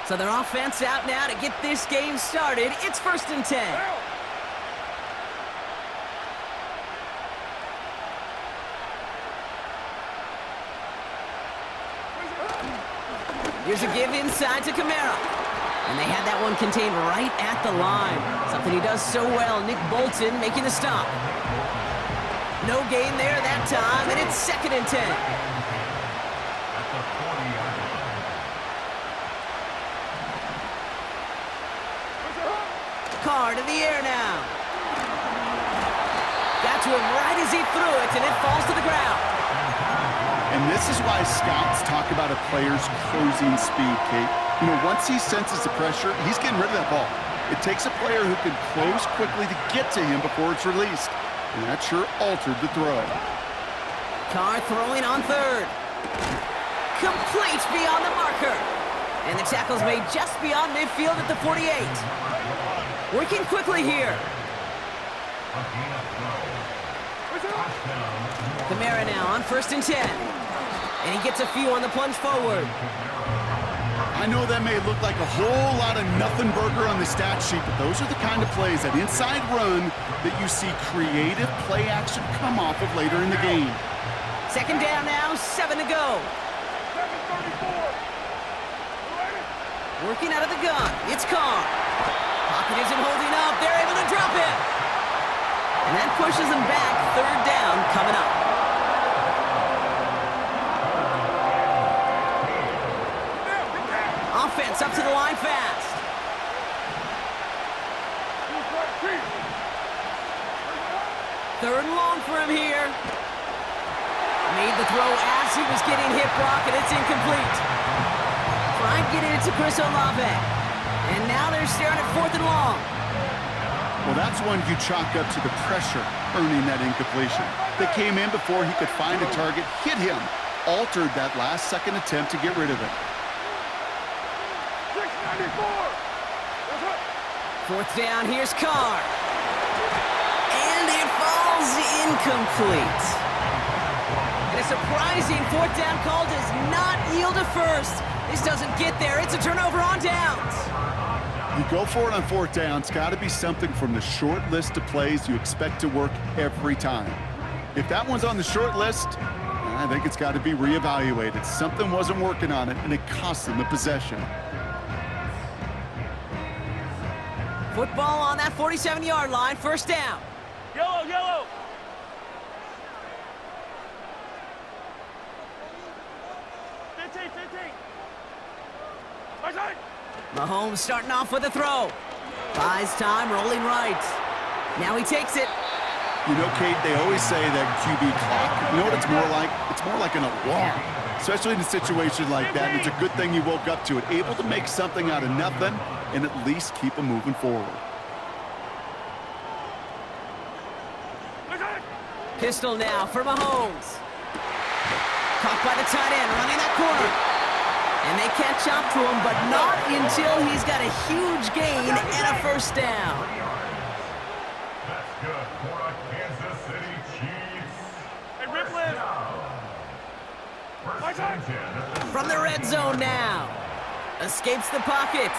So their offense out now to get this game started. It's 1st and 10. Here's a give inside to Kamara. And they had that one contained right at the line. Something he does so well. Nick Bolton making the stop. No gain there that time, and it's 2nd and 10. Carr to the air now. Got to him right as he threw it, and it falls to the ground. And this is why scouts talk about a player's closing speed, Kate. You know, once he senses the pressure, he's getting rid of that ball. It takes a player who can close quickly to get to him before it's released. And that sure altered the throw. Carr throwing on 3rd. Complete beyond the marker. And the tackle's made just beyond midfield at the 48. Working quickly here. Kamara now on 1st and 10. And he gets a few on the plunge forward. I know that may look like a whole lot of nothing burger on the stat sheet, but those are the kind of plays, that inside run, that you see creative play action come off of later in the game. 2nd down now, 7 to go. Working out of the gun, it's Carr. Pocket isn't holding up, they're able to drop it. And that pushes them back, 3rd down coming up. Offense up to the line fast. 3rd and long for him here. Made the throw as he was getting hit, Brock, and it's incomplete. Trying to get it to Chris Olave. And now they're staring at 4th and long. Well, that's one you chalk up to the pressure earning that incompletion. They came in before he could find a target, hit him, altered that last-second attempt to get rid of it. 4th down, here's Carr. And it falls incomplete. And a surprising 4th down call does not yield a first. This doesn't get there. It's a turnover on downs. You go for it on 4th down. It's got to be something from the short list of plays you expect to work every time. If that one's on the short list, I think it's got to be reevaluated. Something wasn't working on it, and it cost them the possession. Football on that 47-yard line, 1st down. Yellow, yellow. Mahomes starting off with a throw. Buys time, rolling right. Now he takes it. You know, Kate, they always say that QB clock. You know what it's more like? It's more like an alarm, especially in a situation like that. And it's a good thing you woke up to it, able to make something out of nothing and at least keep them moving forward. Pistol now for Mahomes. Caught by the tight end, running that corner. And they catch up to him, but not until he's got a huge gain and a 1st down. That's good for the Kansas City Chiefs. Hey, Ripley. First and 10. From the red zone now. Escapes the pocket.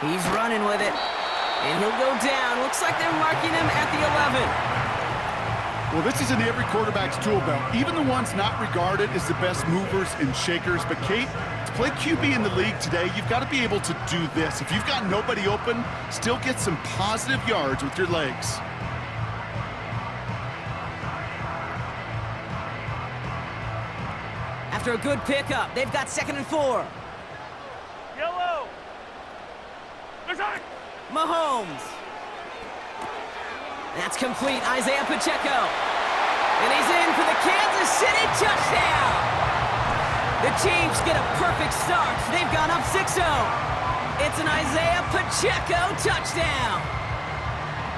He's running with it. And he'll go down. Looks like they're marking him at the 11. Well, this is in every quarterback's tool belt, even the ones not regarded as the best movers and shakers. But, Kate, to play QB in the league today, you've got to be able to do this. If you've got nobody open, still get some positive yards with your legs. After a good pickup, they've got 2nd and 4. Yellow. Mahomes. That's complete, Isaiah Pacheco. And he's in for the Kansas City touchdown. The Chiefs get a perfect start. They've gone up 6-0. It's an Isaiah Pacheco touchdown.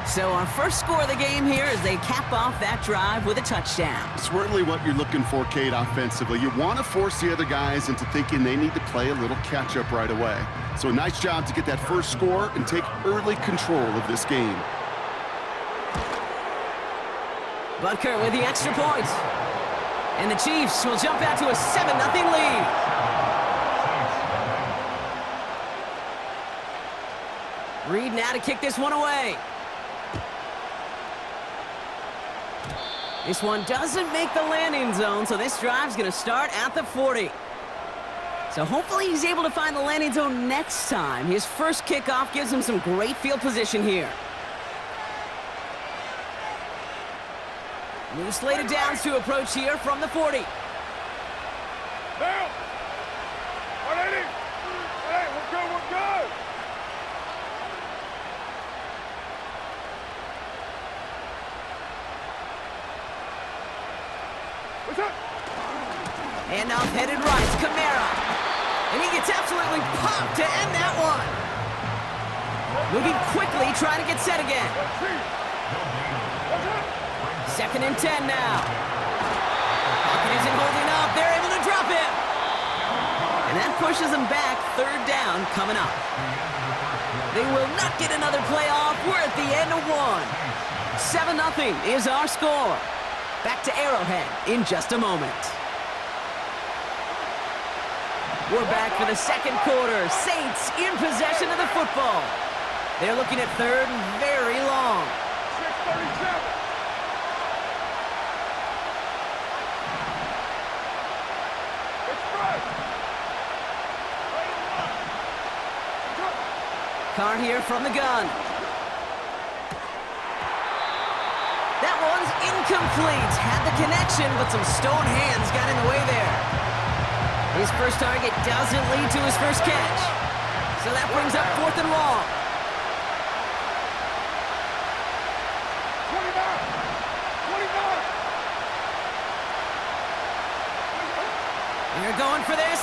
So our first score of the game here as they cap off that drive with a touchdown. It's really what you're looking for, Kate, offensively. You want to force the other guys into thinking they need to play a little catch-up right away. So a nice job to get that first score and take early control of this game. Butker with the extra point. And the Chiefs will jump out to a 7-0 lead. Reed now to kick this one away. This one doesn't make the landing zone, so this drive's going to start at the 40. So hopefully he's able to find the landing zone next time. His first kickoff gives him some great field position here. New slated downs to approach here from the 40. Down. 180. Hey, we're good, we're good. What's up? Handoff headed right, Kamara. And he gets absolutely popped to end that one. Moving quickly, trying to get set again. Second and 10 now. Pocket isn't holding up. They're able to drop him. And that pushes them back. Third down coming up. They will not get another playoff. We're at the end of one. 7-0 is our score. Back to Arrowhead in just a moment. We're back for the second quarter. Saints in possession of the football. They're looking at third and very long. 6:37. Carr here from the gun. That one's incomplete. Had the connection, but some stone hands got in the way there. His first target doesn't lead to his first catch. So that brings up fourth and long. 29. They're going for this.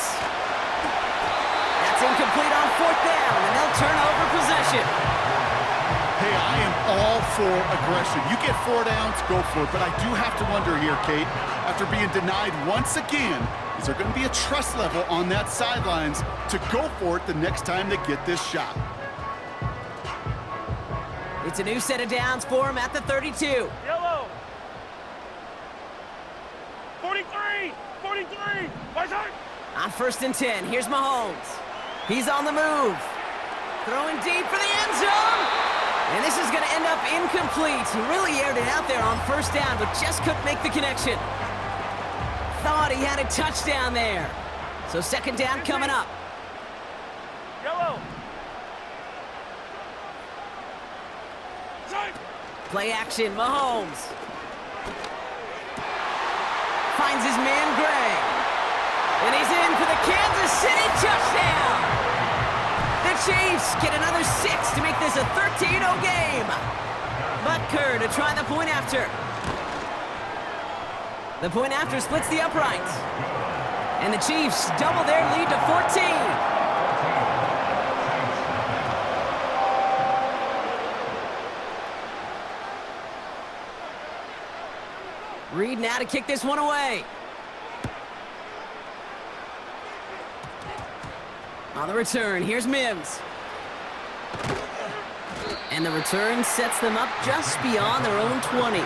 That's incomplete on fourth down, and they'll turn over possession. Hey, I am all for aggression. You get 4 downs, go for it. But I do have to wonder here, Kate, after being denied once again, is there going to be a trust level on that sidelines to go for it the next time they get this shot? It's a new set of downs for him at the 32. Yellow. 43. 43. My side. On first and 10, here's Mahomes. He's on the move. Throwing deep for the end zone. And this is going to end up incomplete. He really aired it out there on first down, but just couldn't make the connection. Thought he had a touchdown there. So second down coming up. Yellow. Side. Play action, Mahomes. Finds his man, Gray. And he's in for the Kansas City touchdown. The Chiefs get another 6 to make this a 13-0 game. Butker to try the point after. The point after splits the uprights. And the Chiefs double their lead to 14. Reed now to kick this one away. On the return, here's Mims. And the return sets them up just beyond their own 20.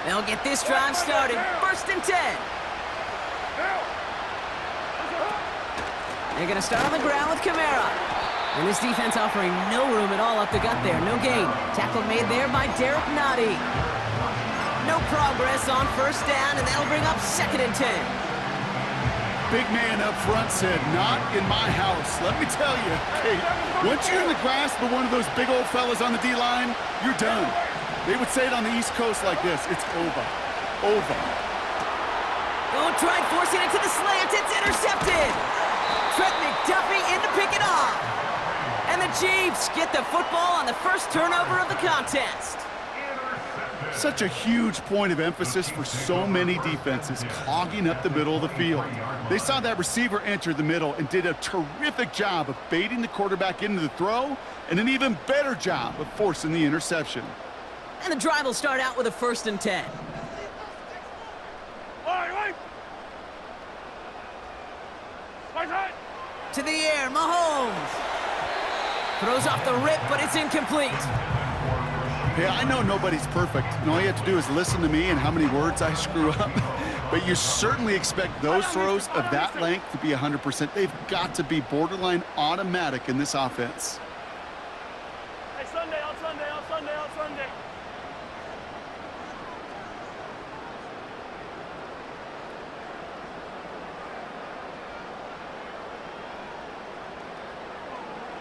They'll get this drive started. First and 10. They're going to start on the ground with Kamara. And this defense offering no room at all up the gut there. No gain. Tackle made there by Derek Nottie. No progress on first down, and that'll bring up second and 10. Big man up front said, not in my house. Let me tell you, Kate, once you're in the grasp of one of those big old fellas on the D-line, you're done. They would say it on the East Coast like this. It's over. Over. Oh, tried forcing it to the slant. It's intercepted. Trent McDuffie in to pick it off. And the Chiefs get the football on the first turnover of the contest. Such a huge point of emphasis for so many defenses, clogging up the middle of the field. They saw that receiver enter the middle and did a terrific job of baiting the quarterback into the throw, and an even better job of forcing the interception. And the drive will start out with a first and 10. To the air, Mahomes. Throws off the rip, but it's incomplete. Hey, I know nobody's perfect, and all you have to do is listen to me and how many words I screw up. But you certainly expect those throws of that length to be 100%. They've got to be borderline automatic in this offense. Hey, Sunday, on Sunday, on Sunday, on Sunday.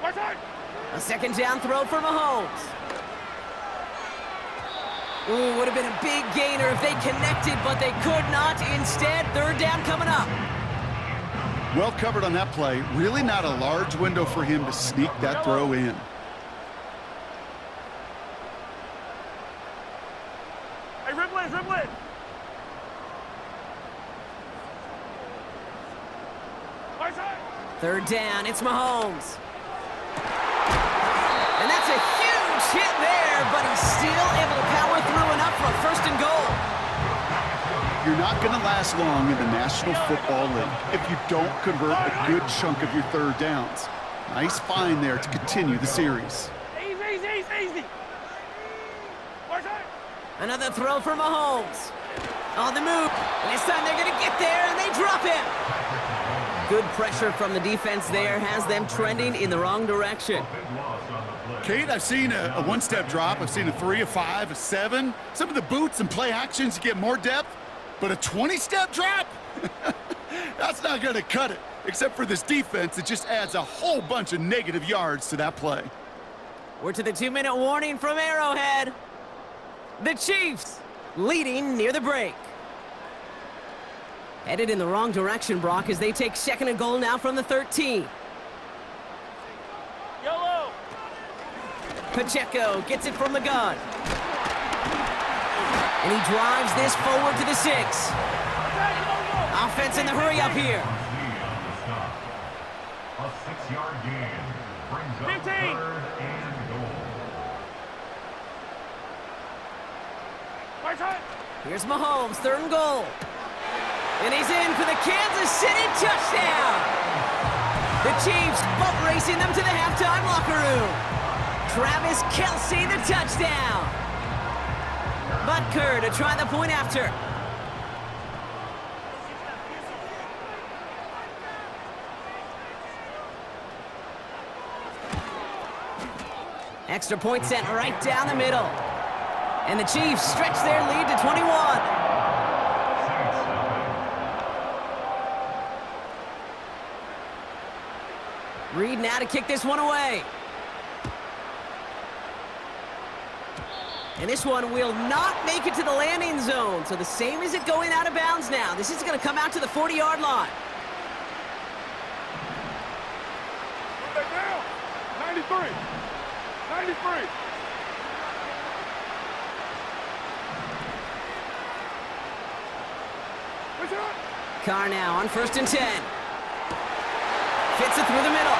Right side. A second down throw for Mahomes. Ooh, would have been a big gainer if they connected, but they could not. Instead, third down coming up. Well covered on that play. Really not a large window for him to sneak that throw in. Hey, Riblin, Riblin. Right side. Third down, it's Mahomes. And that's a huge hit there, but he's still able to power through enough for a first and goal. You're not going to last long in the National Football League if you don't convert a good chunk of your third downs. Nice find there to continue the series. Easy, easy, easy, easy. Right side. Another throw for Mahomes. On the move. And this time they're going to get there, and they drop him. Good pressure from the defense there has them trending in the wrong direction. Kate, I've seen a one-step drop. I've seen a 3, a 5, a 7. Some of the boots and play actions get more depth, but a 20-step drop? That's not going to cut it, except for this defense that just adds a whole bunch of negative yards to that play. We're to the 2-minute warning from Arrowhead. The Chiefs leading near the break. Headed in the wrong direction, Brock, as they take second and goal now from the 13. Yellow. Pacheco gets it from the gun. And he drives this forward to the 6. Offense in the hurry up here. A 6-yard gain brings up 15. third and goal. Right side. Here's Mahomes, third and goal. And he's in for the Kansas City touchdown. The Chiefs boat racing them to the halftime locker room. Travis Kelce, the touchdown. Butker to try the point after. Extra point sent right down the middle. And the Chiefs stretch their lead to 21. Reed now to kick this one away. And this one will not make it to the landing zone. So the same as it going out of bounds now. This is going to come out to the 40-yard line. Move that down. 93. 93. What's up? Carr now on 1st and 10. Fits it through the middle.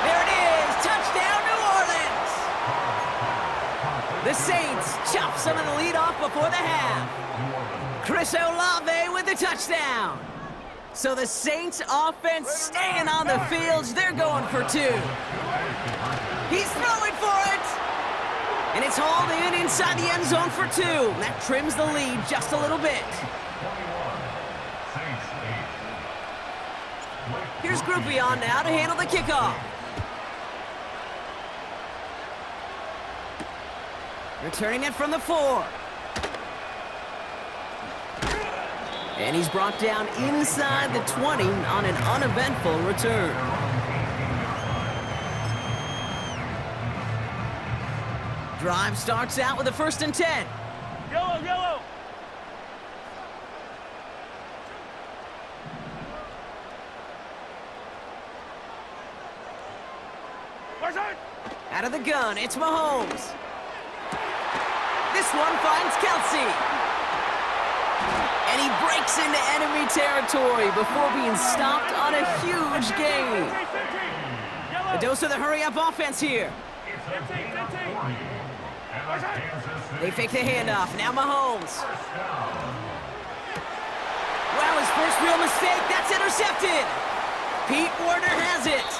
There it is. Touchdown, New Orleans. The Saints chop some of the lead off before the half. Chris Olave with the touchdown. So the Saints offense staying on the fields. They're going for 2. He's throwing for it. And it's hauled in inside the end zone for 2. That trims the lead just a little bit. Here's Groupie on now to handle the kickoff. Returning it from the 4. And he's brought down inside the 20 on an uneventful return. Drive starts out with a 1st and 10. Yellow, yellow. Right side. Out of the gun, it's Mahomes. This one finds Kelce. And he breaks into enemy territory before being stopped on a huge gain. 15. A dose of the hurry-up offense here. 15. They fake the handoff. Now Mahomes. Wow, his first real mistake. That's intercepted. Pete Werner has it.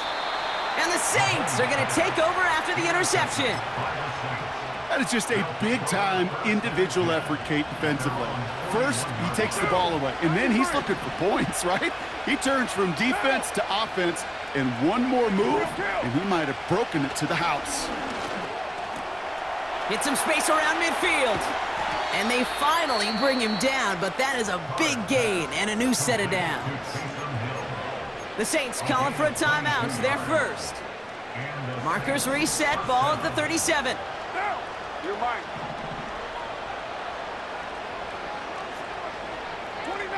And the Saints are going to take over after the interception. That is just a big-time individual effort, Kate, defensively. First, he takes the ball away, and then he's looking for points, right? He turns from defense to offense, and one more move, and he might have broken it to the house. Hit some space around midfield. And they finally bring him down, but that is a big gain and a new set of downs. The Saints calling for a timeout. They're first. Markers reset, ball at the 37. Now, you're mine. 29.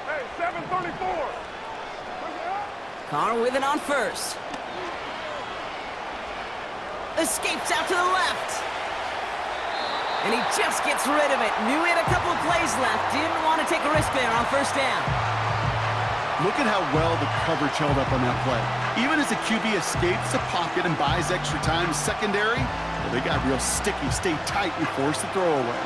Hey, 734. Carr with it on first. Escapes out to the left. And he just gets rid of it. Knew he had a couple of plays left. Didn't want to take a risk there on first down. Look at how well the coverage held up on that play. Even as the QB escapes the pocket and buys extra time secondary, well, they got real sticky, stay tight, and force the throw away.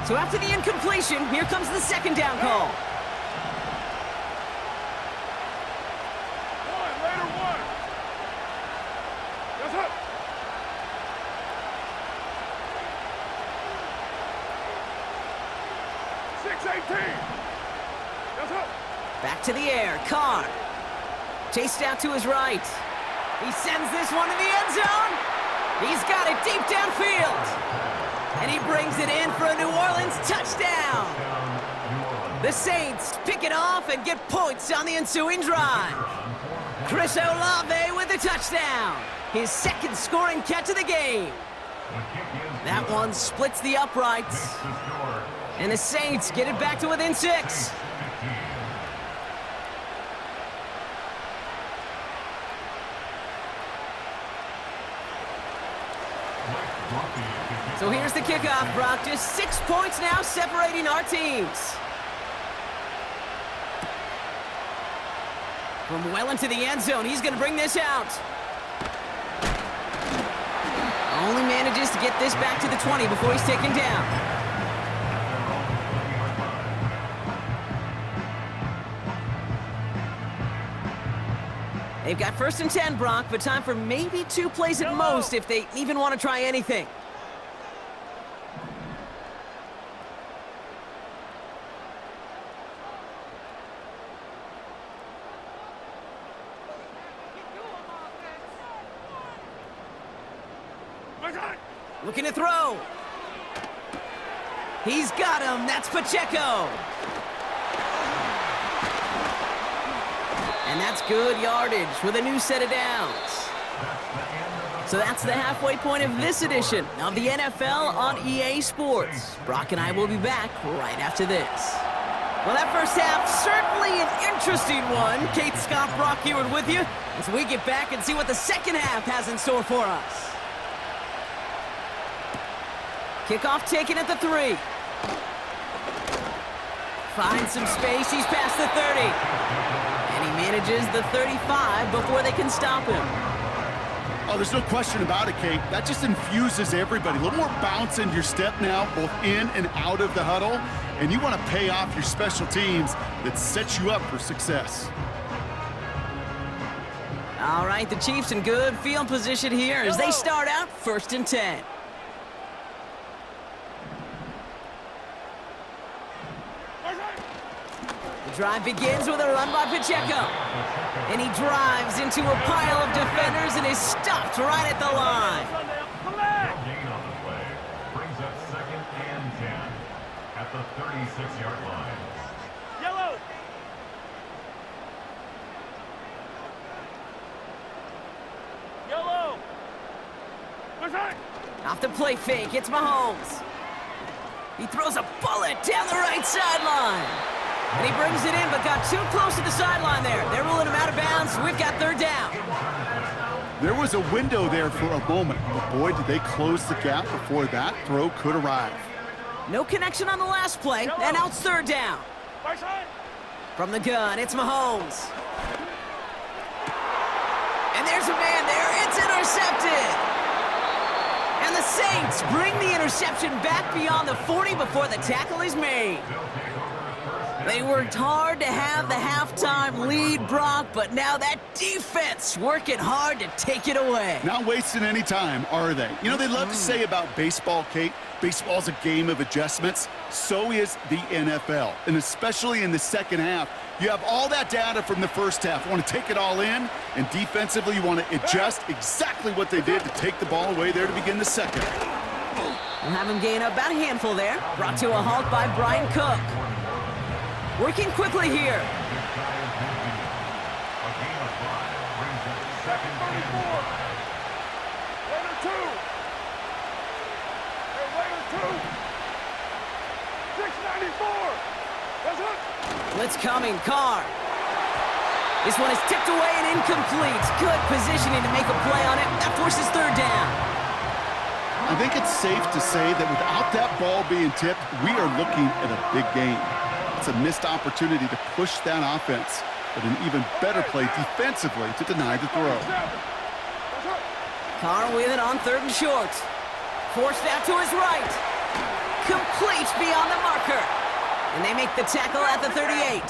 So after the incompletion, here comes the second down call. Back to the air, Carr. Chased out to his right. He sends this one to the end zone. He's got it deep downfield. And he brings it in for a New Orleans touchdown. The Saints pick it off and get points on the ensuing drive. Chris Olave with the touchdown. His second scoring catch of the game. That one splits the uprights. And the Saints get it back to within 6. So here's the kickoff, Brock. Just 6 points now separating our teams. From well into the end zone, he's going to bring this out. Only manages to get this back to the 20 before he's taken down. They've got 1st and 10, Brock, but time for maybe 2 plays at most if they even want to try anything. Looking to throw. He's got him. That's Pacheco. And that's good yardage with a new set of downs. So that's the halfway point of this edition of the NFL on EA Sports. Brock and I will be back right after this. Well, that first half, certainly an interesting one. Kate, Scott, Brock Eward with you as we get back and see what the second half has in store for us. Kickoff taken at the 3. Finds some space. He's past the 30. And he manages the 35 before they can stop him. Oh, there's no question about it, Kate. That just infuses everybody. A little more bounce in your step now, both in and out of the huddle. And you want to pay off your special teams that sets you up for success. All right, the Chiefs in good field position here as they start out 1st and 10. Drive begins with a run by Pacheco. And he drives into a pile of defenders and is stopped right at the line. Gain on the play brings up 2nd and 10 at the 36-yard line. Yellow. Yellow. Off the play fake, it's Mahomes. He throws a bullet down the right sideline. And he brings it in, but got too close to the sideline there. They're ruling him out of bounds. We've got 3rd down. There was a window there for a moment, but boy, did they close the gap before that throw could arrive. No connection on the last play, and now it's 3rd down. From the gun, it's Mahomes. And there's a man there. It's intercepted. And the Saints bring the interception back beyond the 40 before the tackle is made. They worked hard to have the halftime lead, Brock, but now that defense working hard to take it away. Not wasting any time, are they? You know, they love to say about baseball, Kate, baseball's a game of adjustments. So is the NFL, and especially in the second half. You have all that data from the first half. You want to take it all in, and defensively you want to adjust exactly what they did to take the ball away there to begin the second. We'll have him gain about a handful there. Brought to a halt by Brian Cook. Working quickly here. Blitz coming, Carr. This one is tipped away and incomplete. Good positioning to make a play on it. That forces third down. I think it's safe to say that without that ball being tipped, we are looking at a big game. It's a missed opportunity to push that offense, but an even better play defensively to deny the throw. Carr with it on third and short. Forced out to his right. Complete beyond the marker. And they make the tackle at the 38.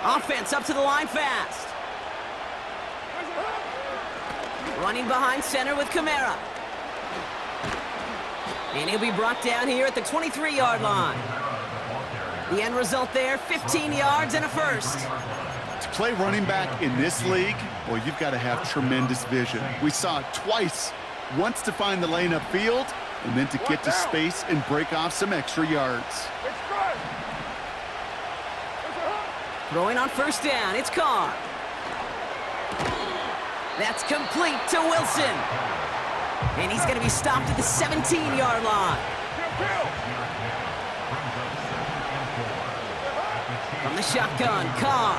Offense up to the line fast. Running behind center with Kamara. And he'll be brought down here at the 23-yard line. The end result there, 15 yards and a first. To play running back in this league, boy, you've got to have tremendous vision. We saw it twice. Once to find the lane upfield, and then to get to space and break off some extra yards. Throwing on first down, it's Carr. That's complete to Wilson. And he's going to be stopped at the 17-yard line. From the shotgun, Carr.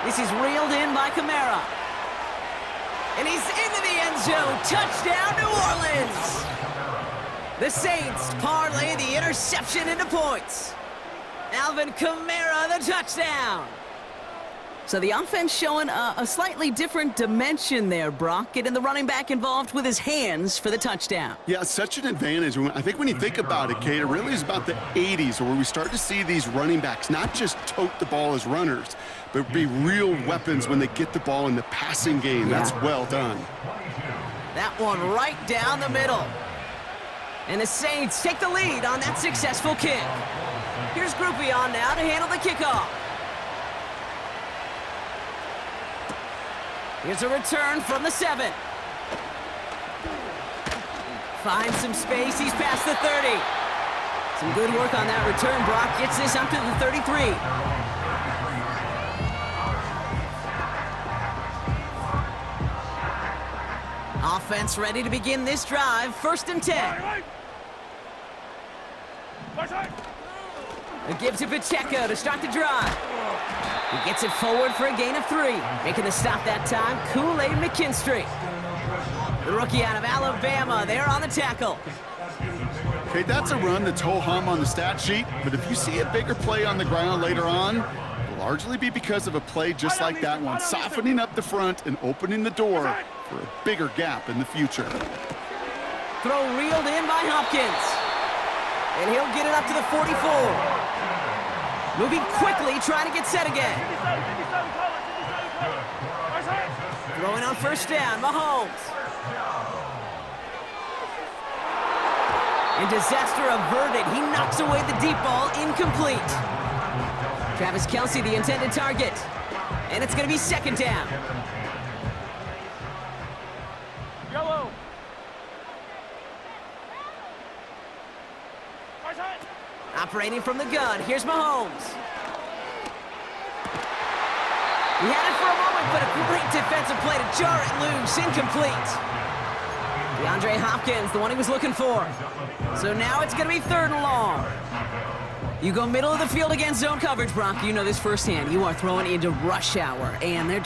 This is reeled in by Kamara. And he's into the end zone. Touchdown, New Orleans. The Saints parlay the interception into points. Alvin Kamara, the touchdown. So the offense showing a slightly different dimension there, Brock, getting the running back involved with his hands for the touchdown. Yeah, such an advantage. I think when you think about it, Kate, it really is about the 80s where we start to see these running backs not just tote the ball as runners, but be real weapons when they get the ball in the passing game. Yeah. That's well done. That one right down the middle. And the Saints take the lead on that successful kick. Here's Groupie on now to handle the kickoff. Here's a return from the 7. Finds some space, he's past the 30. Some good work on that return. Brock gets this up to the 33. Offense ready to begin this drive. 1st and 10. A give to Pacheco to start the drive. He gets it forward for a gain of 3. Making the stop that time, Kool-Aid McKinstry. The rookie out of Alabama, there on the tackle. Okay, that's a run that's ho-hum on the stat sheet, but if you see a bigger play on the ground later on, it'll largely be because of a play just like that one, softening up the front and opening the door for a bigger gap in the future. Throw reeled in by Hopkins. And he'll get it up to the 44. Moving quickly, trying to get set again. Throwing on first down, Mahomes. And disaster averted. He knocks away the deep ball, incomplete. Travis Kelce, the intended target. And it's going to be 2nd down. Yellow. Operating from the gun, here's Mahomes. He had it for a moment, but a great defensive play to jar it loose, incomplete. DeAndre Hopkins, the one he was looking for. So now it's going to be 3rd and long. You go middle of the field against zone coverage, Brock. You know this firsthand. You are throwing into rush hour, and there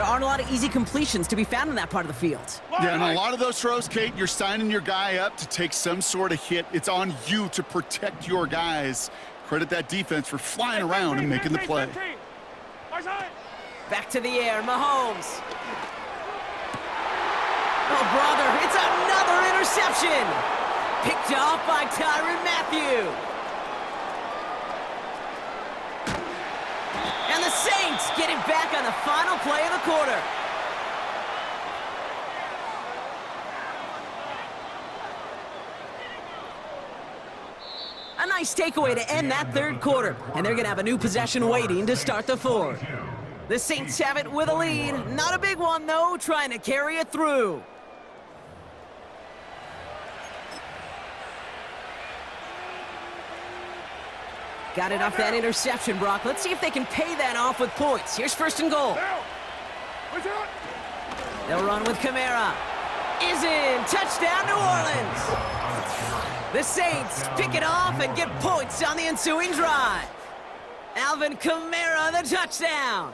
aren't a lot of easy completions to be found in that part of the field. Yeah, and a lot of those throws, Kate, you're signing your guy up to take some sort of hit. It's on you to protect your guys. Credit that defense for flying around and making the play. Back to the air, Mahomes. Oh, brother, it's another interception. Picked off by Tyrann Mathieu. Saints get it back on the final play of the quarter. A nice takeaway to end that third quarter, and they're going to have a new possession waiting to start the fourth. The Saints have it with a lead. Not a big one, though, trying to carry it through. Got it off that interception, Brock. Let's see if they can pay that off with points. Here's first and goal. They'll run with Kamara. Is in. Touchdown, New Orleans. The Saints pick it off and get points on the ensuing drive. Alvin Kamara, the touchdown.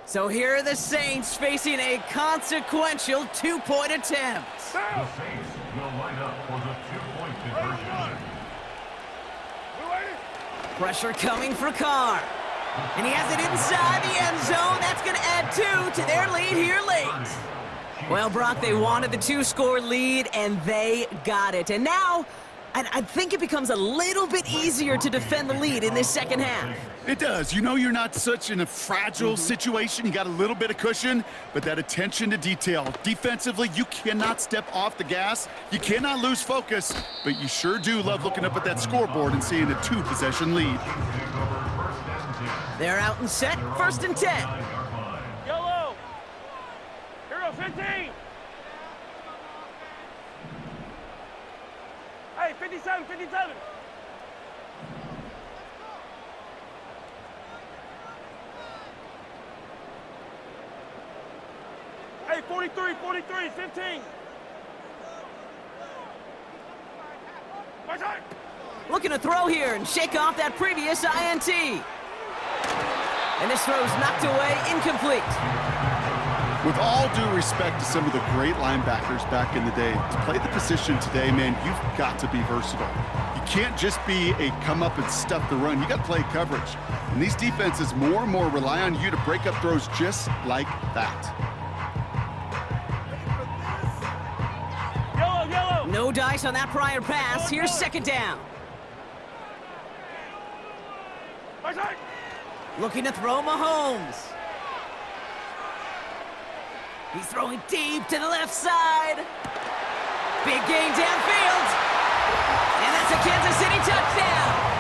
So here are the Saints facing a consequential two-point attempt. The Saints will line up for the two-point conversion. Pressure coming for Carr. And he has it inside the end zone. That's going to add 2 to their lead here late. Well, Brock, they wanted the 2-score lead, and they got it. And now, I think it becomes a little bit easier to defend the lead in this second half. It does. You know you're not such in a fragile situation. You got a little bit of cushion, but that attention to detail. Defensively, you cannot step off the gas. You cannot lose focus, but you sure do love looking up at that scoreboard and seeing a 2-possession lead. They're out and set, first and 10. Yellow. Hero 15. Hey, 57, 57. Hey, 43, 43, 15. My time. Looking to throw here and shake off that previous INT. And this throw's knocked away, incomplete. With all due respect to some of the great linebackers back in the day, to play the position today, man, you've got to be versatile. You can't just be a come up and stuff the run. You got to play coverage. And these defenses more and more rely on you to break up throws just like that. Yellow, yellow. No dice on that prior pass. Here's second down. My time. Looking to throw Mahomes. He's throwing deep to the left side. Big gain downfield. And that's a Kansas City touchdown.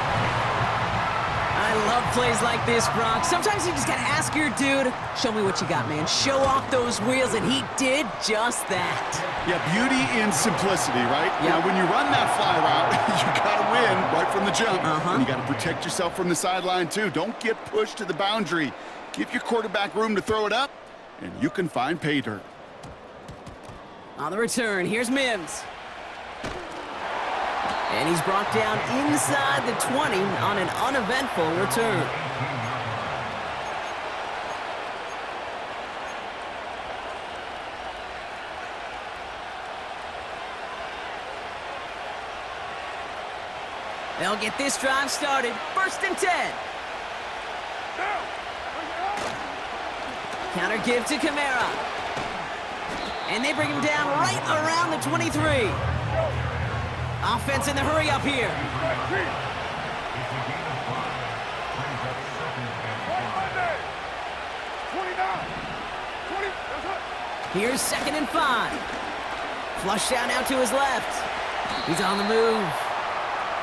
I love plays like this, Brock. Sometimes you just got to ask your dude, show me what you got, man. Show off those wheels, and he did just that. Yeah, beauty in simplicity, right? Now, when you run that fly route, you got to win right from the jump. And you got to protect yourself from the sideline, too. Don't get pushed to the boundary. Give your quarterback room to throw it up, and you can find pay dirt. On the return, here's Mims. And he's brought down inside the 20 on an uneventful return. They'll get this drive started. First and 10. Counter give to Kamara. And they bring him down right around the 23. Offense in the hurry up here. Here's second and 5. Flush down out to his left. He's on the move.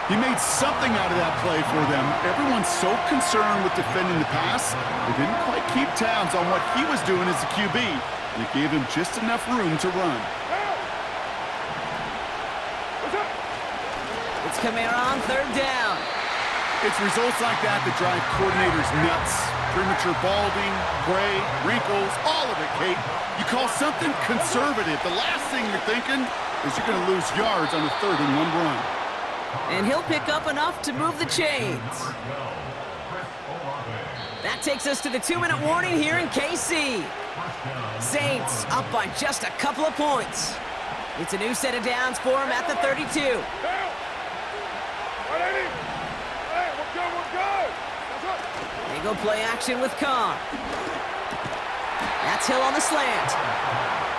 He made something out of that play for them. Everyone's so concerned with defending the pass, they didn't quite keep tabs on what he was doing as a QB. And it gave him just enough room to run. It's Kamara on third down. It's results like that that drive coordinators nuts. Premature balding, gray, wrinkles, all of it, Kate. You call something conservative. The last thing you're thinking is you're going to lose yards on a 3rd-and-1 run. And he'll pick up enough to move the chains. That takes us to the 2-minute warning here in KC. Saints up by just a couple of points. It's a new set of downs for him at the 32. They go play action with Carr. That's Hill on the slant.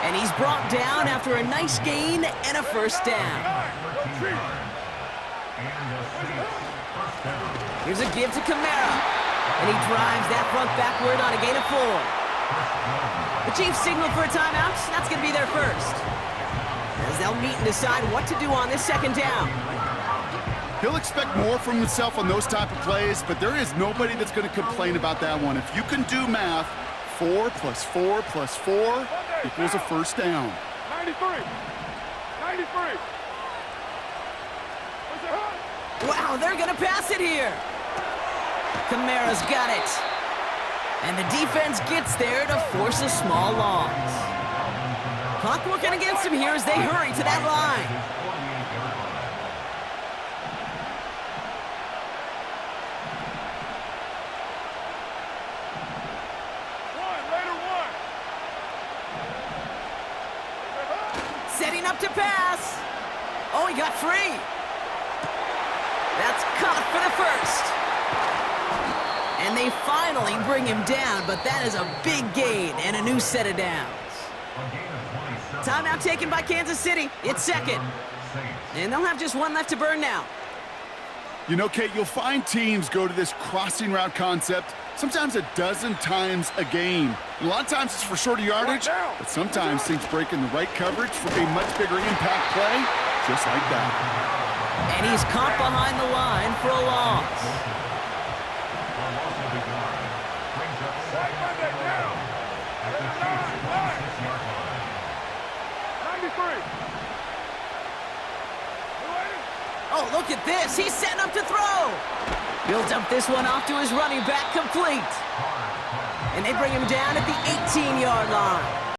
And he's brought down after a nice gain and a first down. Here's a give to Kamara. And he drives that front backward on a gain of 4. The Chiefs signal for a timeout. That's going to be their first. As they'll meet and decide what to do on this second down. He'll expect more from himself on those type of plays, but there is nobody that's going to complain about that one. If you can do math, 4 plus 4 plus 4 equals a first down. 93. 93. Wow, they're going to pass it here. Kamara's got it. And the defense gets there to force a small loss. Clock working against him here as they hurry to that line. Setting up to pass. Oh, he got free. That's caught for the first. And they finally bring him down, but that is a big gain and a new set of downs. Timeout taken by Kansas City. It's second. And they'll have just one left to burn now. You know, Kate, you'll find teams go to this crossing route concept sometimes a dozen times a game. And a lot of times it's for shorter yardage, but sometimes things break in the right coverage for a much bigger impact play, just like that. And he's caught behind the line for a loss. Oh, look at this. He's setting up to throw. He'll dump this one off to his running back, complete. And they bring him down at the 18.